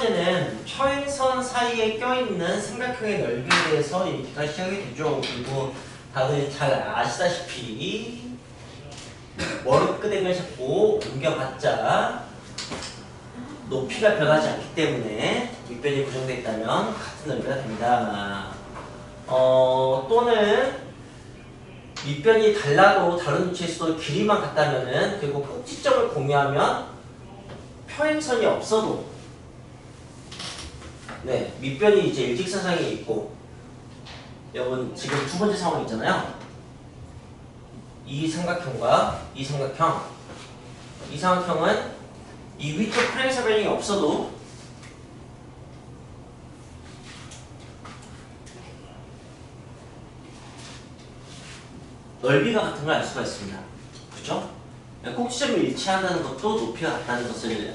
번째는 평행선 사이에 껴있는 삼각형의 넓이에 대해서 얘기가 시작이 되죠. 그리고 다들 잘 아시다시피 머리끄댕이를 잡고 옮겨봤자 높이가 변하지 않기 때문에 밑변이 고정되어 있다면 같은 넓이가 됩니다. 또는 밑변이 달라도 다른 위치에서도 길이만 같다면은 그리고 꼭지점을 공유하면 평행선이 없어도 네 밑변이 이제 일직선상에 있고 여러분 지금 두 번째 상황 있잖아요. 이 삼각형과 이 삼각형 이 삼각형은 이 위쪽 평행선 변형이 없어도 넓이가 같은 걸 알 수가 있습니다. 그렇죠? 꼭지점이 일치한다는 것도 높이가 같다는 것을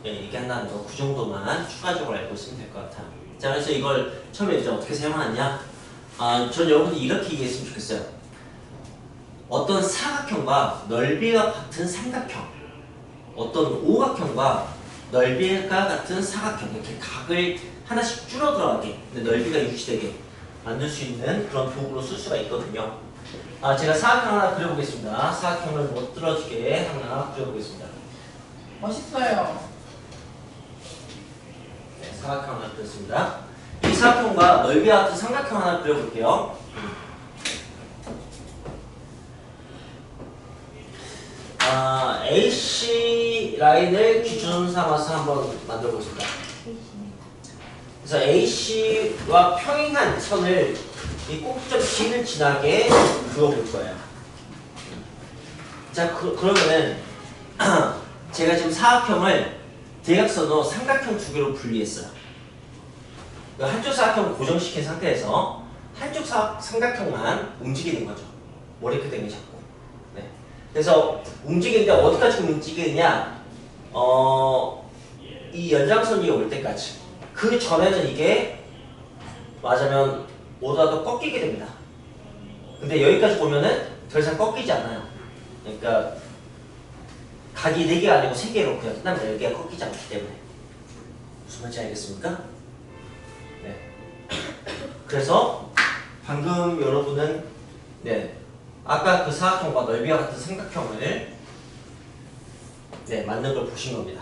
얘기한다는 거, 그 정도만 추가적으로 알고 있으면 될 것 같아요. 자, 그래서 이걸 처음에 이제 어떻게 사용하느냐? 전 여러분이 이렇게 얘기했으면 좋겠어요. 어떤 사각형과 넓이가 같은 삼각형, 어떤 오각형과 넓이가 같은 사각형, 이렇게 각을 하나씩 줄어 들어가게, 근데 넓이가 유지되게 만들 수 있는 그런 도구로 쓸 수가 있거든요. 제가 사각형 하나 그려보겠습니다. 사각형을 못 들어주게 하나 그려보겠습니다. 멋있어요. 네, 사각형 하나 그렸습니다. 이 사각형과 넓이와 같은 삼각형 하나 그려볼게요. AC 라인을 기준 삼아서 한번 만들어 보겠습니다. 그래서 AC와 평행한 선을 이 꼭지점 C를 지나게 그어볼 거예요. 자, 그러면은 제가 지금 사각형을 대각선으로 삼각형 두 개로 분리했어요. 한쪽 사각형을 고정시킨 상태에서 한쪽 삼각형만 움직이는 거죠. 머리끄댕이 잡고. 네. 그래서 움직이는데 어디까지 움직이느냐? 이 연장선이 올 때까지. 그 전에는 이게 맞으면 오다가 꺾이게 됩니다. 근데 여기까지 보면은 더 이상 꺾이지 않아요. 그러니까 각이 4개가 아니고 3개로 그냥 끝납니다. 여기가 꺾이지 않기 때문에. 무슨 말인지 알겠습니까? 네. 그래서 방금 여러분은 네 아까 그 사각형과 넓이와 같은 삼각형을 네 만든 걸 보신 겁니다.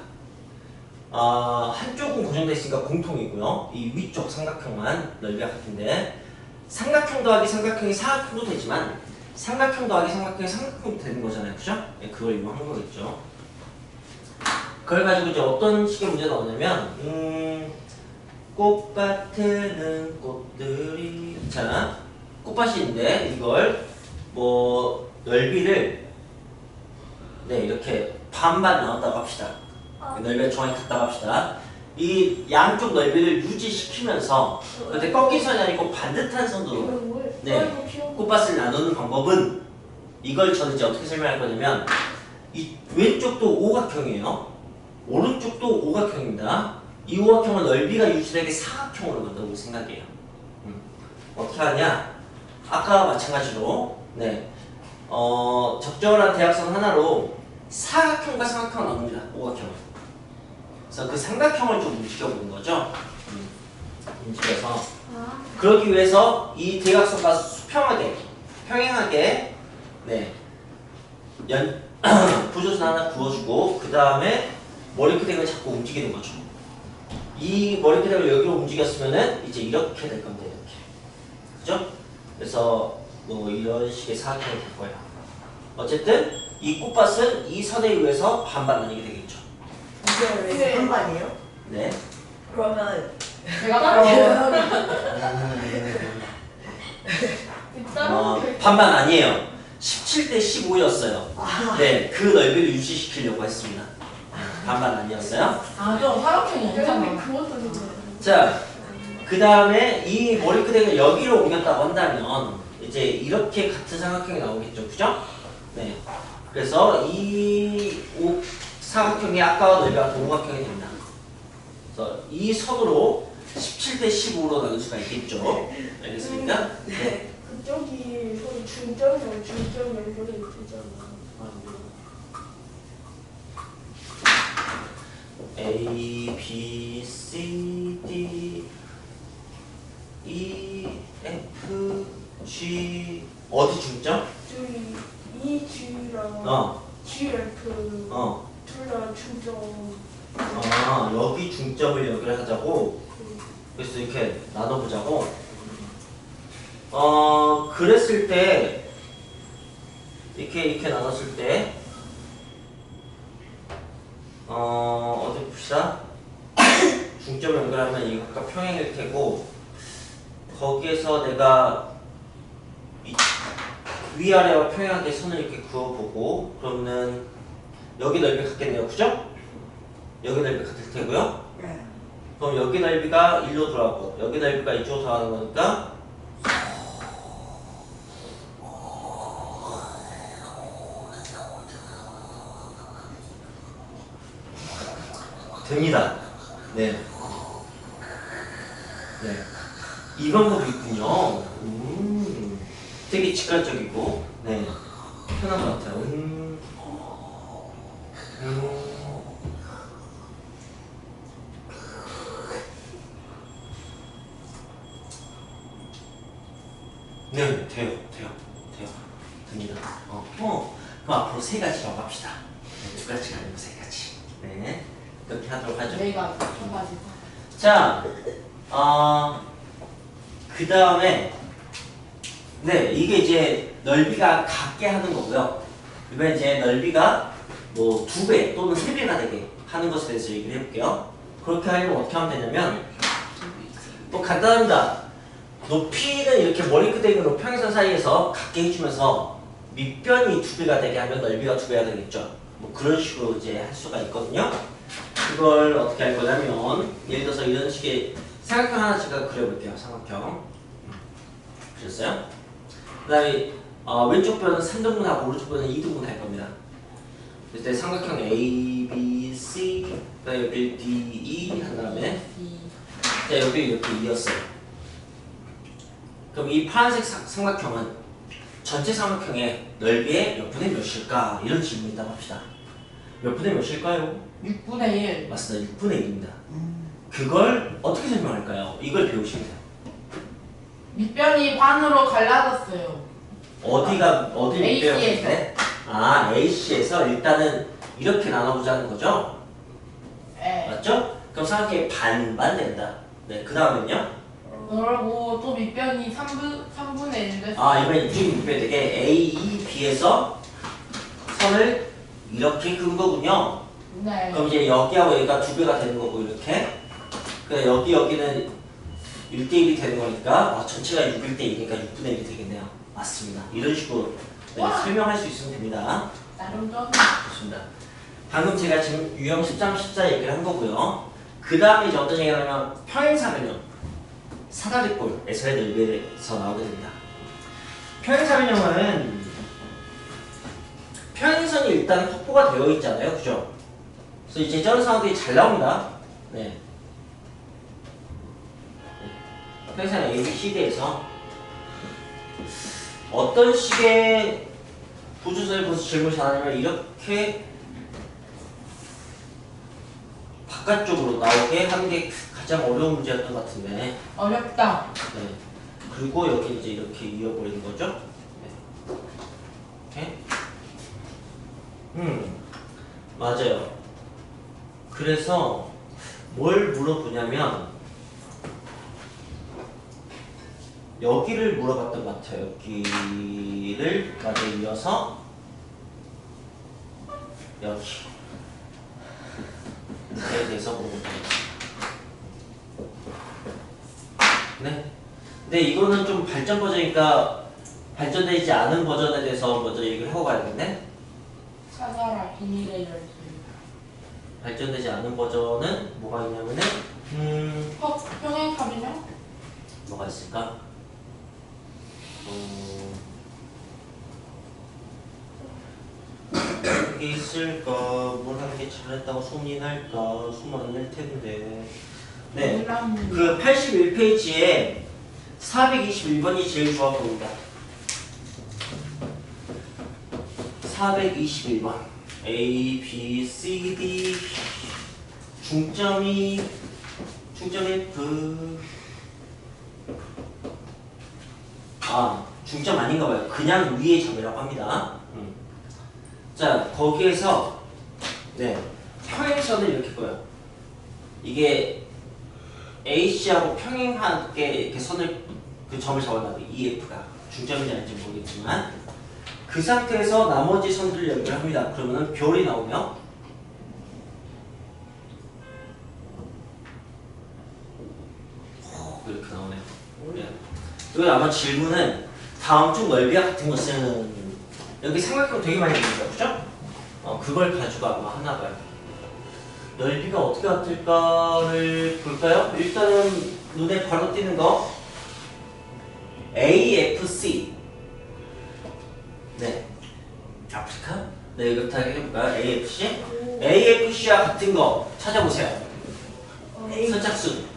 한쪽은 고정되어 있으니까 공통이고요. 이 위쪽 삼각형만 넓이가 같은데 삼각형 더하기 삼각형이 사각형도 되지만 삼각형 더하기 삼각형이 삼각형도 되는 거잖아요. 그죠? 네, 그걸 이용한 거겠죠. 그걸 가지고 이제 어떤 식의 문제가 나오냐면 꽃밭에는 꽃들이 자 꽃밭이 있는데 이걸 뭐 넓이를 네 이렇게 반반 나눴다고 합시다. 넓이가 정확히 같다고 합시다. 이 양쪽 넓이를 유지시키면서 근데 꺾인 선이 아니고 반듯한 선으로 네 꽃밭을 나누는 방법은 이걸 저는 이제 어떻게 설명할 거냐면 이 왼쪽도 오각형이에요. 오른쪽도 오각형입니다. 이 오각형은 넓이가 유지되게 사각형으로 만들고 생각해요. 어떻게 하냐? 아까 마찬가지로 네 적절한 대각선 하나로 사각형과 삼각형을 나눕니다. 오각형을. 그래서 그 삼각형을 좀 움직여보는 거죠. 움직여서 그러기 위해서 이 대각선과 수평하게 평행하게 네 구조선 하나 그어주고 그 다음에 머리끄댕이를 자꾸 움직이는 거죠. 이 머리끄댕이를 여기로 움직였으면은 이제 이렇게 될 건데 이렇게 그죠? 그래서 뭐 이런 식의 사각형이 될 거예요. 어쨌든 이 꽃밭은 이 선에 의해서 반반 나뉘게 되겠죠. 이게 왜 반반이에요? 네. 그러면 제가 반반 아니에요. 17대 15였어요. 네, 그 넓이를 유지시키려고 했습니다. 반반 아니었어요? 좀 사각형이 괜찮아. 자, 그 다음에 이 머리끄댕이를 여기로 옮겼다고 한다면 이제 이렇게 같은 삼각형이 나오겠죠, 그죠? 네. 그래서 이 사각형이 아까와 넓이가 같은 오각형이 됩니다. 그래서 이 선으로 17대 15로 나눌 수가 있겠죠. 알겠습니까? 네. 그쪽이 서로 중점이랑 중점 연결이 되잖아. A, B, C, D, E, F, G 어디 중점? 저기 EG랑 어, GF 어. 둘 다 중점. 아, 여기 중점을 연결하자고. 그래서 이렇게 나눠보자고. 그랬을 때 이렇게 나눴을 때 어디 봅시다. 중점을 연결하면 이것과 평행일 테고 거기에서 내가 위아래와 평행하게 선을 이렇게 그어보고 그러면은 여기 넓이 같겠네요, 그죠? 여기 넓이 같을 테고요. 네. 그럼 여기 넓이가 1로 들어가고 여기 넓이가 이쪽으로 들어가는 거니까 됩니다. 네. 네. 이 방법이 있군요. 되게 직관적이고, 네. 편한 것 같아요. 네, 돼요. 됩니다. 그럼 앞으로 세 가지라고 합시다. 네, 두 가지가 아니고 세 가지. 네. 그렇게 하도록 하죠. 내가 두 가지. 자, 그 다음에, 네, 이게 이제 넓이가 같게 하는 거고요. 이번에 이제 넓이가 뭐 2배 또는 3배가 되게 하는 것에 대해서 얘기를 해볼게요. 그렇게 하려면 어떻게 하면 되냐면, 뭐 간단합니다. 높이는 이렇게 머리 끝에 있는 평행선 사이에서 같게 해주면서 밑변이 2배가 되게 하면 넓이가 2배가 되겠죠. 뭐 그런 식으로 이제 할 수가 있거든요. 그걸 어떻게 할 거냐면 예를 들어서 이런 식의 삼각형 하나씩 그려볼게요. 삼각형 그렸어요? 그 다음에 왼쪽 변은 3등분하고 오른쪽 변은 2등분 할 겁니다. 그때 삼각형 A, B, C 그 다음에 여기 D, E 한 다음에 자, 여기 이렇게 이었어요. 그럼 이 파란색 삼각형은 전체 삼각형의 넓이의 몇 분의 몇일까? 이런 질문이 있다고 합시다. 몇 분의 몇일까요? 6분의 1. 맞습니다. 6분의 1입니다. 그걸 어떻게 설명할까요? 이걸 배우시면 돼요. 밑변이 반으로 갈라졌어요. 어디 AC에서. 밑배웠는데? AC에서 일단은 이렇게 나눠보자는 거죠? 네. 맞죠? 그럼 삼각형이 반반 된다. 네, 그 다음은요? 그리고 또 밑변이 3분의 1 됐어요. 이번엔 이쪽이 밑배 되게 A, B에서 선을 이렇게 그은 거군요. 네. 그럼 이제 여기하고 여기가 2배가 되는 거고 이렇게 그래 여기는 1대1이 되는 거니까 전체가 6일 대 2니까 6분의 1이 되겠네요. 맞습니다. 이런 식으로 설명할 수 있으면 됩니다. 나름 좀 좋습니다. 방금 제가 지금 유형 10장 14 얘기를 한 거고요. 그 다음에 이제 어떤 얘기를 하냐면 평행사변형 사다리꼴에서의 넓이에서 나오게 됩니다. 평행사변형은 평행선이 일단 확보가 되어 있잖아요. 그죠? 그래서 이제 저런 상황들이 잘 나옵니다. 네. 평행선 ABCD에서 어떤 식의 부주선을 벌써 질문을 잘하냐면 이렇게 바깥쪽으로 나오게 하는 게 가장 어려운 문제였던 것 같은데. 어렵다. 네. 그리고 여기 이제 이렇게 이어버리는 거죠. 네. 이렇게. 맞아요. 그래서 뭘 물어보냐면 여기를 물어봤던 것 같아요. 여기를 맞아 이어서 여기에 대해서 물어보죠. 네. 근데 이거는 좀 발전 버전이니까 발전되지 않은 버전에 대해서 먼저 얘기를 하고 가야겠네. 찾아라 비밀의 열쇠. 발전되지 않은 버전은 뭐가 있냐면은 평행사변형? 뭐가 있을까? 이게 있을까? 뭘 하는 게 잘했다고 소문이 날까? 소문 안 날 텐데. 네. 그 81페이지에 421번이 제일 좋아 보인다. 421번. A, B, C, D 중점이 F 중점 아닌가 봐요. 그냥 위의 점이라고 합니다. 자, 거기에서 평행선을 이렇게 그어요. 이게 AC하고 평행하게 이렇게 선을 그 점을 잡아놔도 EF가 중점인지 아닌지 모르겠지만 그 상태에서 나머지 선들을 연결합니다. 그러면은 별이 나오며 이렇게 나오네요. 그리고 아마 질문은 다음 쪽 넓이와 같은 것은 여기 삼각형 되게 많이 보니까 그죠? 그걸 가지고 아마 하나 봐요. 넓이가 어떻게 같을까를 볼까요? 일단은 눈에 바로 띄는 거 AFC 아프리카? 이것부터 해볼까요? AFC와 같은 거 찾아보세요. 선착순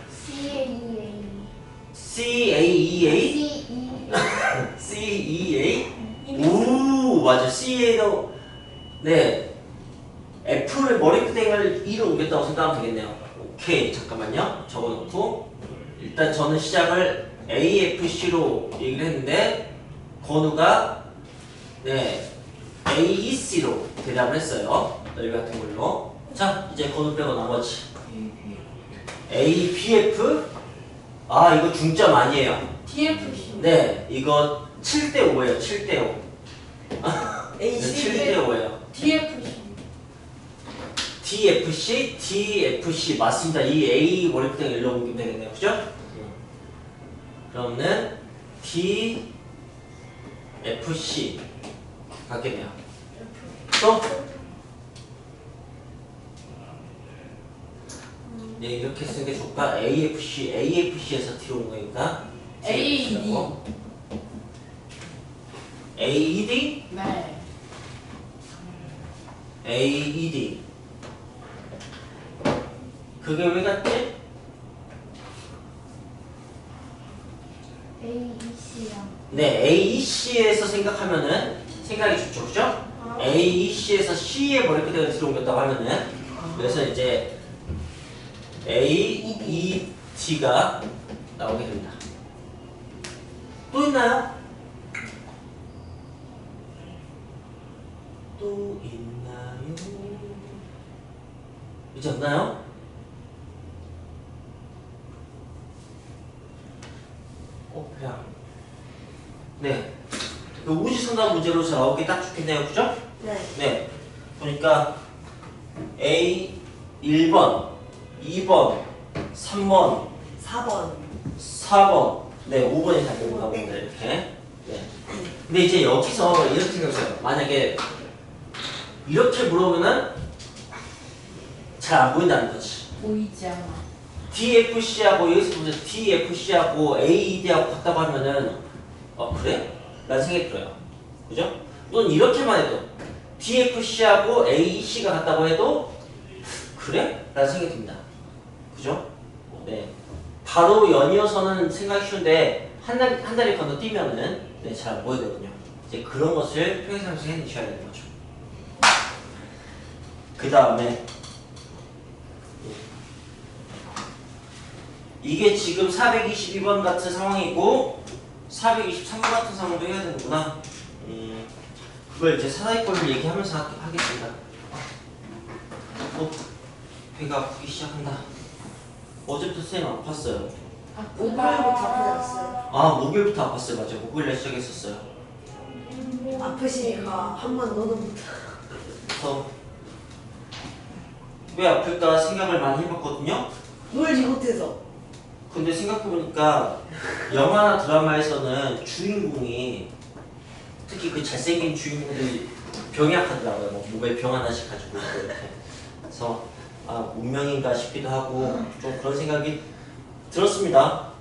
CAEA? CEA? 오, 맞아. CEA도 F를 머리끄댕이를 E로 옮겼다고 생각하면 되겠네요. 오케이, 잠깐만요. 적어놓고 일단 저는 시작을 AFC로 얘기를 했는데 건우가 AEC로 대답을 했어요. 넓이 같은 걸로. 자, 이제 건우 빼고 나머지 ABF 이거 중점 아니에요. DFC. 이거 7대5예요. 7대5. AC 7대5예요. DFC 맞습니다. 이 A 머리끄댕이 일로 옮기면 되겠네요. 그죠? 그러면 DFC 같겠네요. 또? 이렇게 쓰는 게 좋을까? AFC에서 뒤로 온 거니까 AED. AED? 네. AED 그게 왜 같지? AEC랑 AEC에서 생각하면은 생각이 좋죠, 그죠? AEC에서 C의 머리끄댕이를 뒤로 옮겼다고 하면은 그래서 이제 AED가 나오게 됩니다. 또 있나요? 또 있나요? 이제 없나요? 그냥 그 우지선단 문제로 잘 나오기 딱 좋겠네요, 그죠? 네. 보니까 A 1번, 2번, 3번, 4번 4번, 5번이 답입니다, 오늘 이렇게. 근데 이제 여기서 이렇게 생각해요. 만약에 이렇게 물어보면 잘 안 보인다는 거지. 보이지 않아. DFC하고 여기서 보면 DFC하고 AED하고 같다고 하면은 그래? 라는 생각이 들어요. 그죠? 또는 이렇게만 해도 DFC하고 AEC가 같다고 해도 그래? 라는 생각이 듭니다. 그죠? 바로 연이어서는 생각이 쉬운데 한 다리 건너뛰면은 잘 안 보이거든요. 이제 그런 것을 평행상에서 해내셔야 되는 거죠. 그 다음에 이게 지금 422번 같은 상황이고 423번 같은 상황도 해야 되는구나. 그걸 이제 사다리꼴을 얘기하면서 하겠습니다. 배가 아프기 시작한다. 어제부터 쌤 아팠어요. 목요일부터 아프셨어요. 목요일부터 아팠어요. 맞아요. 목요일날 시작했었어요. 아프시니까 한 번 너도부터 그래서 왜 아플까 생각을 많이 해봤거든요. 놀지 못해서. 근데 생각해보니까 영화나 드라마에서는 주인공이 특히 그 잘생긴 주인공들이 병약하더라고요. 몸에 병 하나씩 가지고 있고 이렇게. 그래서 운명인가 싶기도 하고 좀 그런 생각이 들었습니다.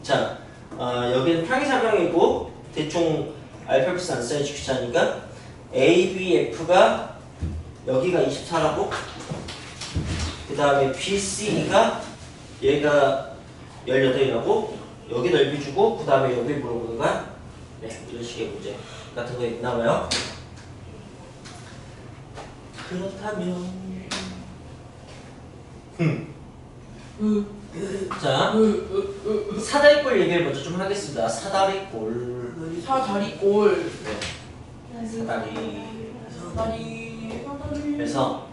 자, 여기는 평행사변이고 대충 알파벳 안 써야지 귀찮으니까 ABF가 여기가 24라고 그 다음에 BC가 얘가 18이라고 여기 넓이 주고 그 다음에 여기 물어보는 거야. 이런 식의 문제 같은 거 있나봐요. 그렇다면 자, 사다리꼴 얘기를 먼저 좀 하겠습니다. 사다리꼴. 사다리꼴. 네. 사다리. 사다리. 그래서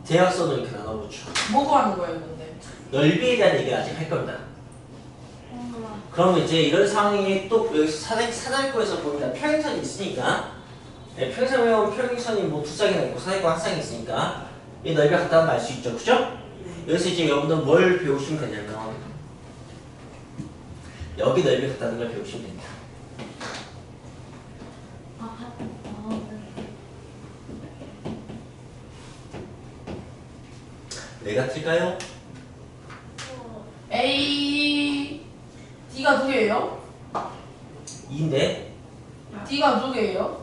대각선을 이렇게 나눠보죠. 뭐가 하는 거예요, 근데? 넓이에 대한 얘기를 아직 할 겁니다. 그러면 이제 이런 상황이 또 여기서 사다리꼴에서 보면 평행선이 있으니까, 네, 평행선 외우면 평행선이 뭐 두 쌍이나 있고 사다리꼴 한 쌍이 있으니까 이 넓이가 같다는 걸 알 수 있죠, 그죠? 여기서 이제 여러분들 뭘 배우시면 되냐면 여기 넓이가 같다는 걸 배우시면 됩니다. 왜 같을까요? A D가 두 개예요? 2인데 D가 두 개예요?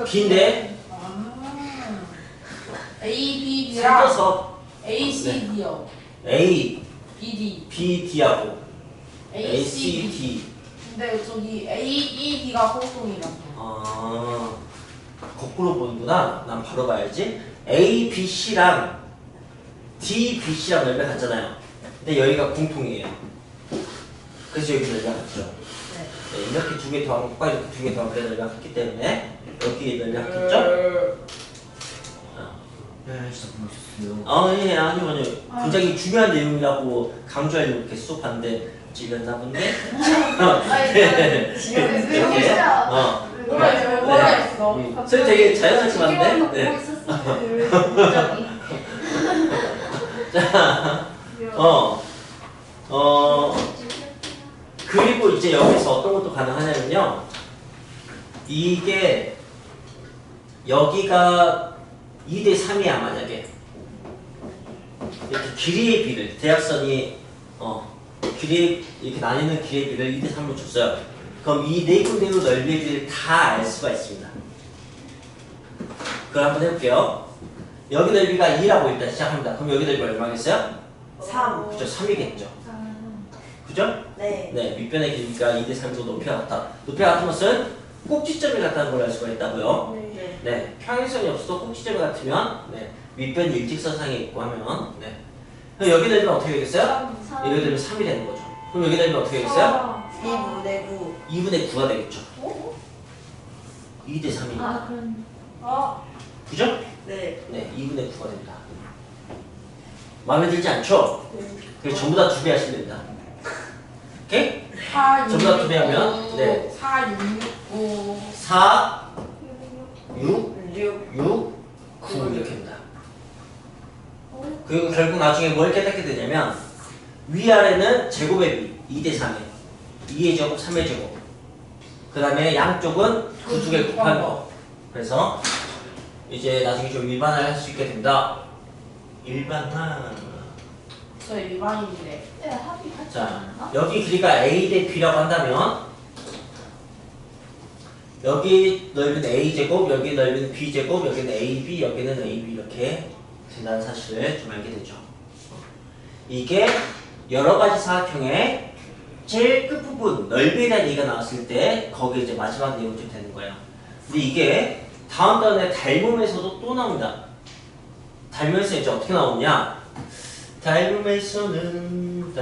B인데 아. A B D랑 살쪄서 A C D요. A, B D. B, D하고 A C D. 근데 저기 A E D가 공통이라서. 거꾸로 보는구나. 난 바로 봐야지. A, B, C랑 D, B, C랑 넓이가 같잖아요. 근데 여기가 공통이에요. 그래서 여기 넓이가 같죠. 네, 이렇게 두 개 더하면 과 이렇게 두 개 더하면 넓이가 같기 때문에 여기 넓이가 같겠죠? 네, 진짜 보셨어요. 예, 아니요. 굉장히 중요한 내용이라고 강조하려고 이렇게 수업하는데 질렸나 본데? 이렇게? 뭐라 했어? 선생님 되게 자연스럽게 봤는데? 네. 자, 그리고 이제 여기서 어떤 것도 가능하냐면요. 이게 여기가 2대 3이야 만약에 이렇게 길이의 비를 대각선이 길이 이렇게 나뉘는 길이의 비를 2대 3으로 줬어요. 그럼 이 네 군데로 넓이의 비를 다 알 수가 있습니다. 그걸 한번 해볼게요. 여기 넓이가 2라고 일단 시작합니다. 그럼 여기 넓이가 얼마겠어요? 3. 그죠? 3이겠죠. 그죠? 네. 네, 밑변의 길이가 2대 3이고 높이가 같다. 높이가 같은 것은 꼭지점이 같다는 걸 알 수가 있다고요. 네. 네, 평행선이 없어도 꼭지점이 같으면 네, 밑변이 일직선상에 있고 하면 네. 그럼 여기 넓이는 어떻게 되겠어요? 여기 넓이는 3이 되는 거죠. 그럼 여기 넓이는 어떻게 되겠어요? 2분의 9. 2분의 9가 되겠죠. 2대 3이니까. 그럼. 그죠? 네. 네, 2분의 9가 됩니다. 마음에 들지 않죠? 네. 그래서 전부 다 2배 하시면 됩니다. 오케이? 4, 6, 전부 다 2배 하면 네. 4, 6, 6, 9. 4, 6, 6. 6, 9 이렇게 됩니다. 그리고 결국 나중에 뭘 깨닫게 되냐면 위아래는 제곱의 비 2대 3에 2의 제곱, 3의 제곱 그 다음에 양쪽은 그 두 개 곱한 거. 그래서 이제 나중에 좀 일반화를 할 수 있게 된다. 일반화. 저 일반인데. 자, 여기 길이가 A 대 B라고 한다면 여기 넓이는 A제곱, 여기 넓이는 B제곱, 여기는 AB, 여기는 AB 이렇게 된다는 사실을 좀 알게 되죠. 이게 여러 가지 사각형의 제일 끝부분 넓이에 대한 얘기가 나왔을 때 거기에 이제 마지막 내용이 좀 되는 거예요. 근데 이게 다음 단원의 닮음에서도 또 나옵니다. 닮음에서 이제 어떻게 나오냐? 닮음에서는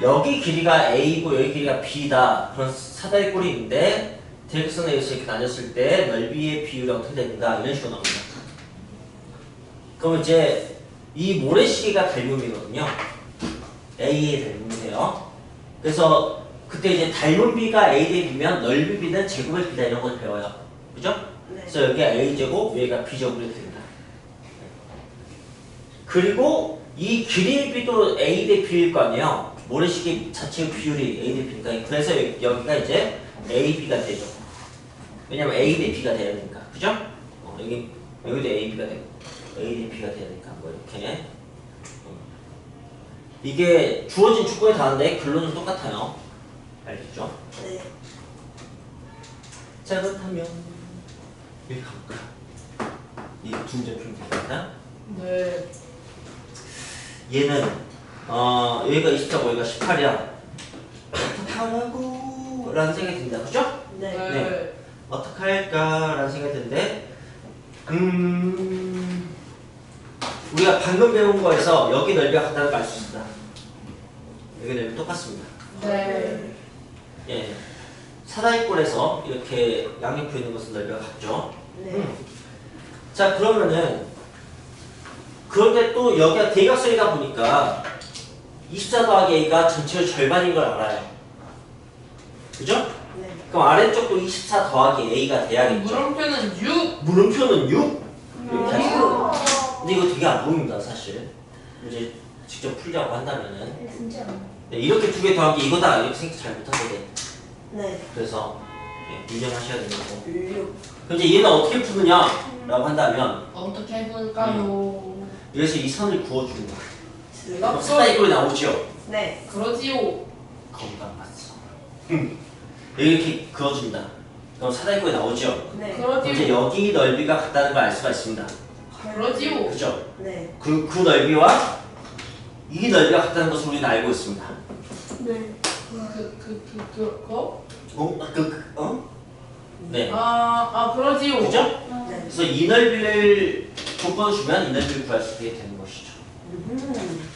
여기 길이가 A고 여기 길이가 B다. 그런 사다리꼴이 있는데 대각선에 의해서 이렇게 나뉘었을 때 넓이의 비율이 어떻게 되는가 이런 식으로 나옵니다. 그럼 이제 이 모래시계가 닮음이거든요. A의 닮음이에요. 그래서 그때 이제 닮은 비가 A 대 B면 넓이 B는 제곱의 B다 이런 걸 배워요. 그죠? 네. 그래서 여기가 A제곱, 여기가 B제곱 이렇게 됩니다. 그리고 이 길이의 B도 A 대 B일 거 아니에요. 모래시계 자체의 비율이 A 대 B니까. 그래서 여기가 이제 AB가 되죠. 왜냐면 A 대 B가 돼야 되니까. 그죠? 여기도 AB가 되고 A 대 B가 돼야 되니까 뭐 이렇게. 이게 주어진 조건이 다른데 결론은 똑같아요. 알겠죠? 네. 자 그렇다면 여기 가볼까? 이 중점평 되겠다. 네. 얘는 여기가 24고 여기가 18이야. 어떡하라고 라는 생각이 듭니다. 그죠? 네. 네. 어떡할까 라는 생각이 드는데 우리가 방금 배운 거에서 여기 넓이가 같다는 걸 알 수 있습니다. 여기 넓이 똑같습니다. 네. 예, 사다리꼴에서 이렇게 양옆에 있는 것은 넓이가 같죠. 네. 자, 그러면은 그런데 또 여기가 대각선이다 보니까 24 더하기 a가 전체의 절반인 걸 알아요. 그죠? 네. 그럼 아래쪽도 24 더하기 a가 돼야겠죠. 물음표는 6. 물음표는 6? 이렇게 하시고. 아. 근데 이거 되게 안 보입니다, 사실. 이제 직접 풀자고 한다면은. 진짜. 네, 이렇게 두 개 더하기 이거다. 이렇게 생각 잘 못하거든. 네. 그래서 인정하셔야 되는 거고. 6. 그럼 이제 얘는 어떻게 푸느냐라고 한다면 어떻게 해볼까요? 여기서 이 선을 그어주는 거야. 내가 그럼 사다리꼴이 나오죠? 네. 그러지요. 건강 맞어. 이렇게 그어줍니다. 그럼 사다리꼴이 나오죠? 네. 그럼 이제 그러지요. 여기 넓이가 같다는 걸 알 수가 있습니다. 그러지요. 그죠? 네. 그 넓이와 이 넓이가 같다는 것을 우리는 알고 있습니다. 네. 그거? 어? 네. 그러지요. 그죠? 네. 그래서 이 넓이를 조건을 주면 이 넓이를 구할 수 있게 되는 것이죠. 음.